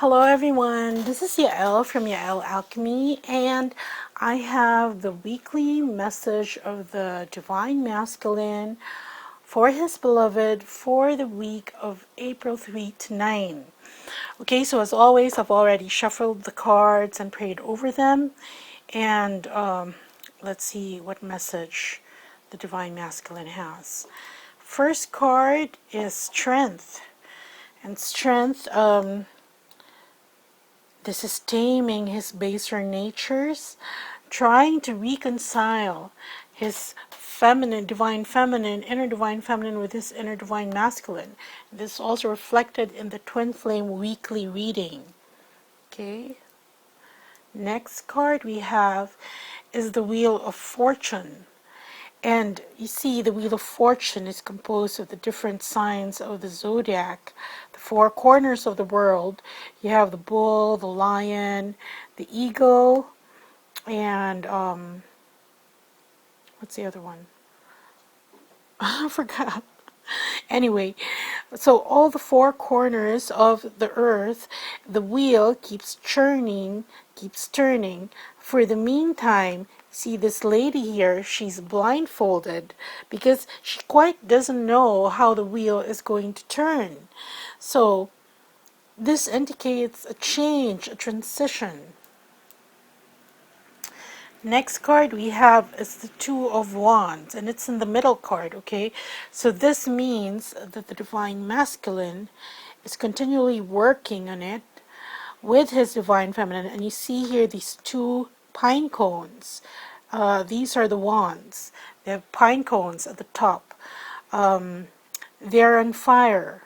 Hello everyone, this is Yael from Yael Alchemy, and I have the weekly message of the Divine Masculine for his beloved for the week of April 3 to 9. Okay, so as always, I've already shuffled the cards and prayed over them, and let's see what message the Divine Masculine has. First card is Strength, and Strength, this is taming his baser natures, trying to reconcile his feminine, inner divine feminine with his inner divine masculine. This is also reflected in the Twin Flame weekly reading. Okay. Next card we have is the Wheel of Fortune. And you see, the Wheel of Fortune is composed of the different signs of the zodiac, the four corners of the world. You have the bull, the lion, the eagle, and what's the other one? I forgot. Anyway, so all the four corners of the earth, the wheel keeps churning, keeps turning. For the meantime, see this lady here, she's blindfolded because she quite doesn't know how the wheel is going to turn. So this indicates a change, a transition. Next card we have is the Two of Wands, and it's in the middle card, okay? So this means that the Divine Masculine is continually working on it with his Divine Feminine. And you see here these two pine cones. These are the wands. They have pine cones at the top. They're on fire.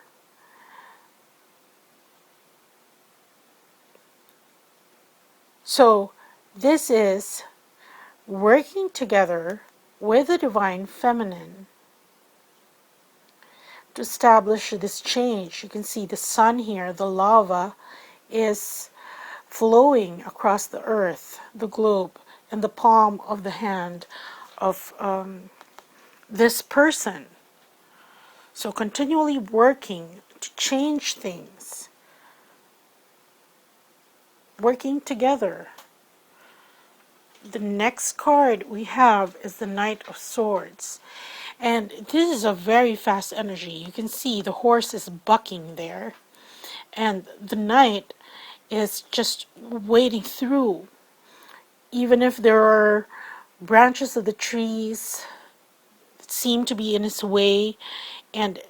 So this is working together with the Divine Feminine to establish this change. You can see the sun here, the lava is flowing across the earth, the globe, in the palm of the hand of this person. So continually working to change things, working together. The next card we have is the Knight of Swords. And this is a very fast energy. You can see the horse is bucking there. And the knight is just wading through. Even if there are branches of the trees that seem to be in his way. And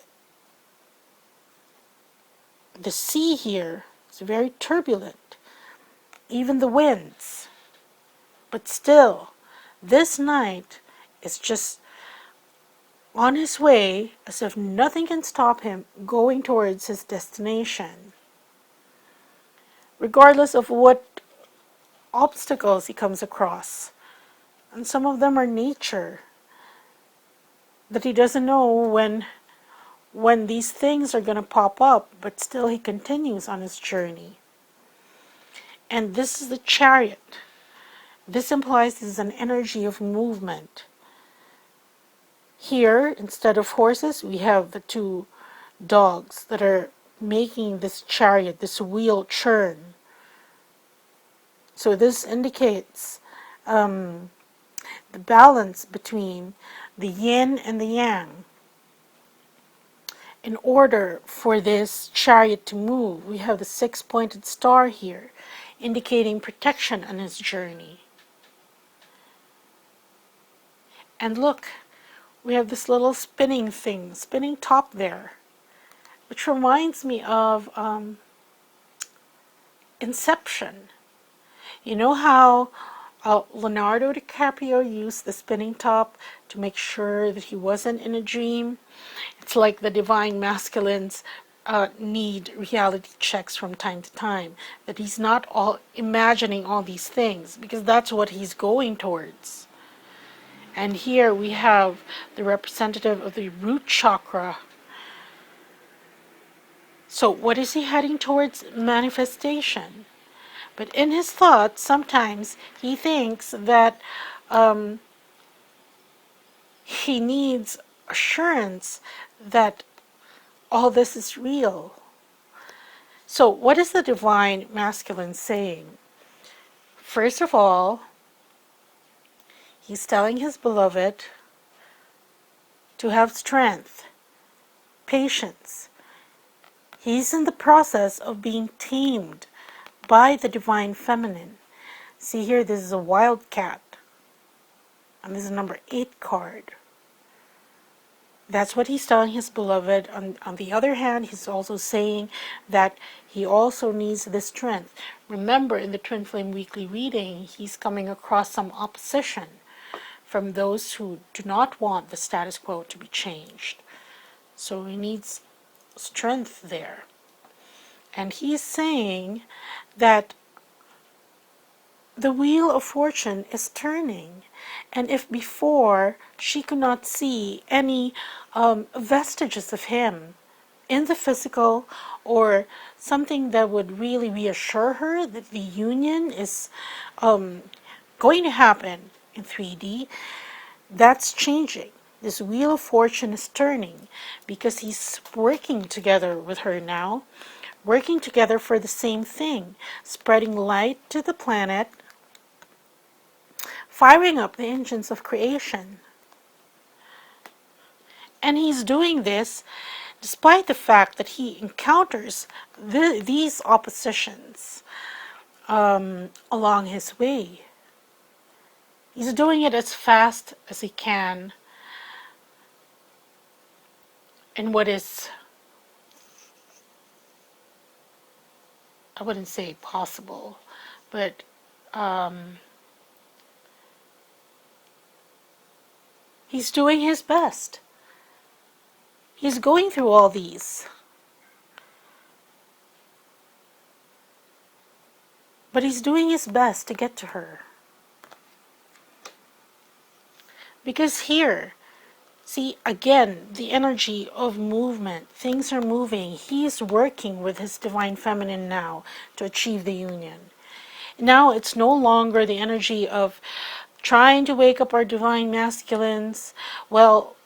the sea here is very turbulent. Even the winds. But still, this knight is just on his way, as if nothing can stop him going towards his destination. Regardless of what obstacles he comes across. And some of them are nature. That he doesn't know when these things are going to pop up, but still he continues on his journey. And this is the Chariot. This implies this is an energy of movement. Here, instead of horses, we have the two dogs that are making this chariot, this wheel churn. So this indicates the balance between the yin and the yang. In order for this chariot to move, we have the six-pointed star here, indicating protection on his journey. And look, we have this little spinning thing, spinning top there, which reminds me of Inception. You know how Leonardo DiCaprio used the spinning top to make sure that he wasn't in a dream? It's like the Divine Masculines need reality checks from time to time, that he's not all imagining all these things, because that's what he's going towards. And here we have the representative of the root chakra. So what is he heading towards? Manifestation. But in his thoughts, sometimes he thinks that he needs assurance that all this is real. So what is the divine masculine saying? First of all, he's telling his beloved to have strength, patience. He's in the process of being tamed by the divine feminine. See here, this is a wildcat, and this is number 8 card. That's what he's telling his beloved. On the other hand, he's also saying that he also needs this strength. Remember, in the Twin Flame Weekly reading, he's coming across some opposition from those who do not want the status quo to be changed. So he needs strength there. And he's saying that the wheel of fortune is turning. And if before she could not see any vestiges of him in the physical, or something that would really reassure her that the union is going to happen in 3D, that's changing. This wheel of fortune is turning because he's working together with her now, working together for the same thing, spreading light to the planet, firing up the engines of creation. And he's doing this despite the fact that he encounters these oppositions along his way. He's doing it as fast as he can in what is, I wouldn't say possible, but he's doing his best. He's going through all these. But he's doing his best to get to her. Because here, see, again, the energy of movement. Things are moving. He's working with his divine feminine now to achieve the union. Now it's no longer the energy of trying to wake up our divine masculines. Well,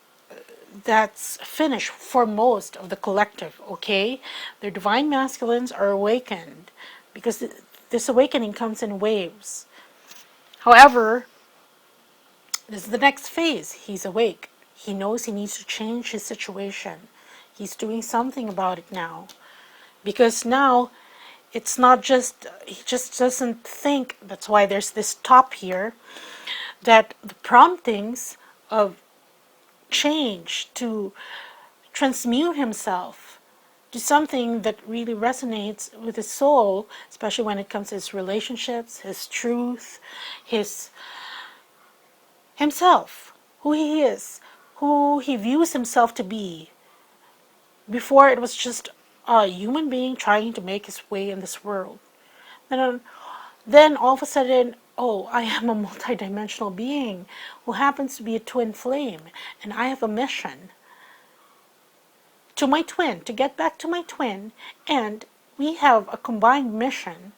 that's finished for most of the collective, okay? Their divine masculines are awakened because this awakening comes in waves. However, this is the next phase. He's awake. He knows he needs to change his situation. He's doing something about it now. Because now, it's not just, he just doesn't think, that's why there's this top here, that the promptings of change to transmute himself to something that really resonates with his soul, especially when it comes to his relationships, his truth, himself, who he is, who he views himself to be. Before, it was just a human being trying to make his way in this world. Then all of a sudden, oh, I am a multidimensional being who happens to be a twin flame, and I have a mission to my twin, to get back to my twin, and we have a combined mission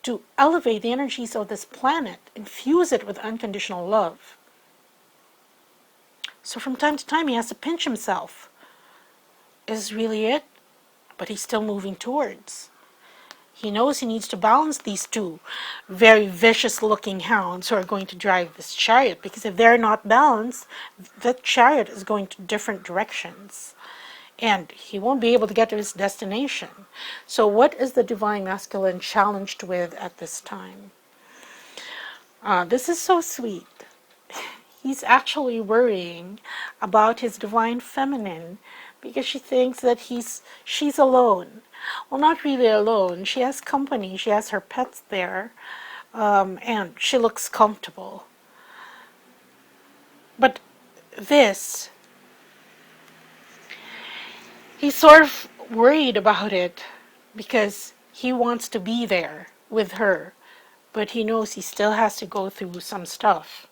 to elevate the energies of this planet, infuse it with unconditional love. So from time to time, he has to pinch himself. Is really it? But he's still moving towards. He knows he needs to balance these two very vicious looking hounds who are going to drive this chariot, because if they're not balanced, the chariot is going to different directions and he won't be able to get to his destination. So what is the divine masculine challenged with at this time? This is so sweet. He's actually worrying about his divine feminine because she thinks that she's alone. Well, not really alone. She has company. She has her pets there, and she looks comfortable. But this, he's sort of worried about it because he wants to be there with her, but he knows he still has to go through some stuff.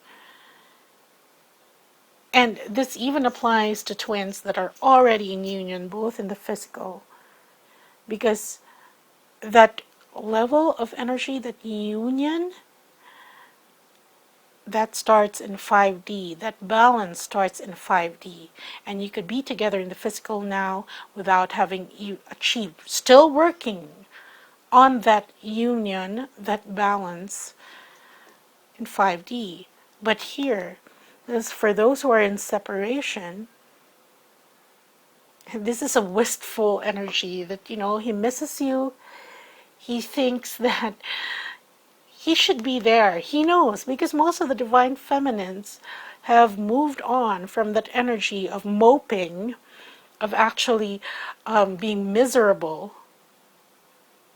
And this even applies to twins that are already in union, both in the physical, because that level of energy, that union, that starts in 5D. That balance starts in 5D. And you could be together in the physical now without having you achieved. Still working on that union, that balance in 5D. But here, this for those who are in separation, this is a wistful energy that, he misses you. He thinks that he should be there. He knows, because most of the divine feminines have moved on from that energy of moping, of actually being miserable,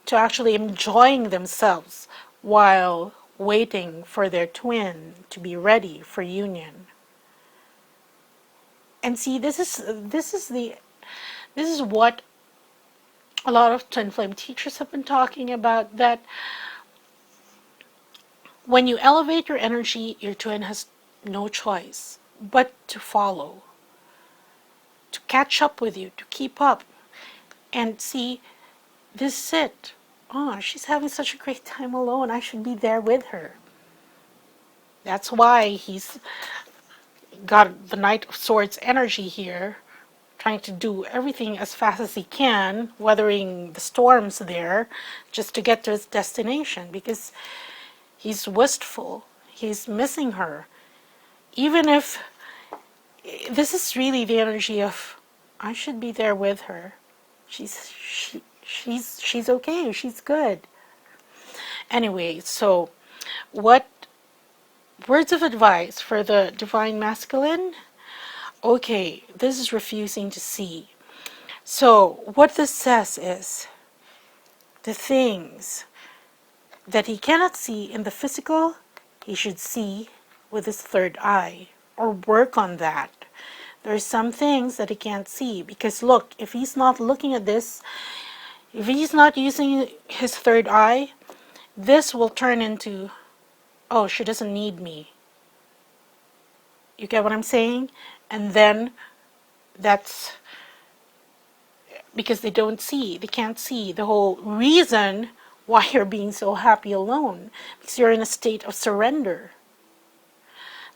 to actually enjoying themselves while waiting for their twin to be ready for union. And see, this is what a lot of twin flame teachers have been talking about, that when you elevate your energy, your twin has no choice but to follow, to catch up with you, to keep up. And see, this is it. Oh, she's having such a great time alone. I should be there with her. That's why he's got the Knight of Swords energy here, trying to do everything as fast as he can, weathering the storms there, just to get to his destination, because he's wistful. He's missing her. Even if this is really the energy of, I should be there with her. She's okay. She's good. Anyway, so what words of advice for the divine masculine? Okay, this is refusing to see. So what this says is, the things that he cannot see in the physical, he should see with his third eye, or work on that. There's some things that he can't see, because look, if he's not looking at this, if he's not using his third eye, this will turn into, oh, she doesn't need me. You get what I'm saying? And then that's because they can't see the whole reason why you're being so happy alone, because you're in a state of surrender.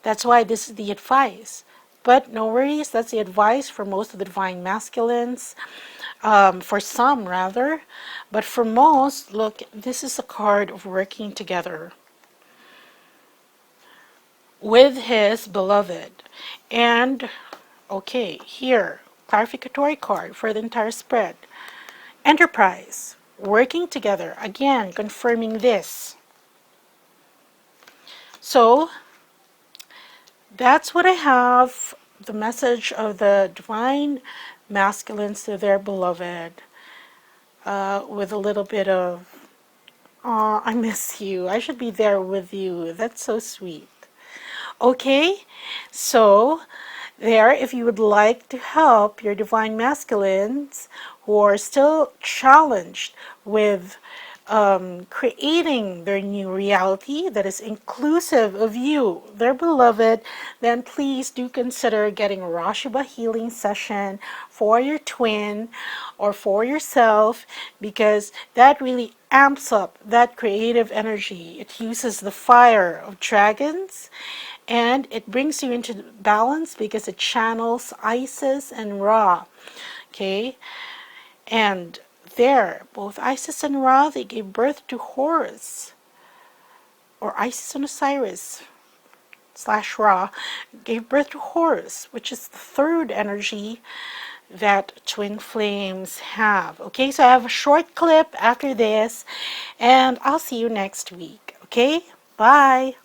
That's why this is the advice. But no worries, that's the advice for most of the divine masculines. For some, rather. But for most, look, this is a card of working together with his beloved. And, okay, here, clarificatory card for the entire spread. Enterprise, working together. Again, confirming this. So, that's what I have, the message of the divine masculines to their beloved, with a little bit of, "Aw, I miss you. I should be there with you. That's so sweet." Okay, so there, if you would like to help your divine masculines who are still challenged with creating their new reality that is inclusive of you, their beloved, then please do consider getting a RASHEEBA healing session for your twin or for yourself, because that really amps up that creative energy. It uses the fire of dragons, and it brings you into balance because it channels Isis and Ra. Okay, and there, both Isis and Ra, they gave birth to Horus, or Isis and Osiris / Ra, gave birth to Horus, which is the third energy that twin flames have. Okay, so I have a short clip after this, and I'll see you next week. Okay, bye.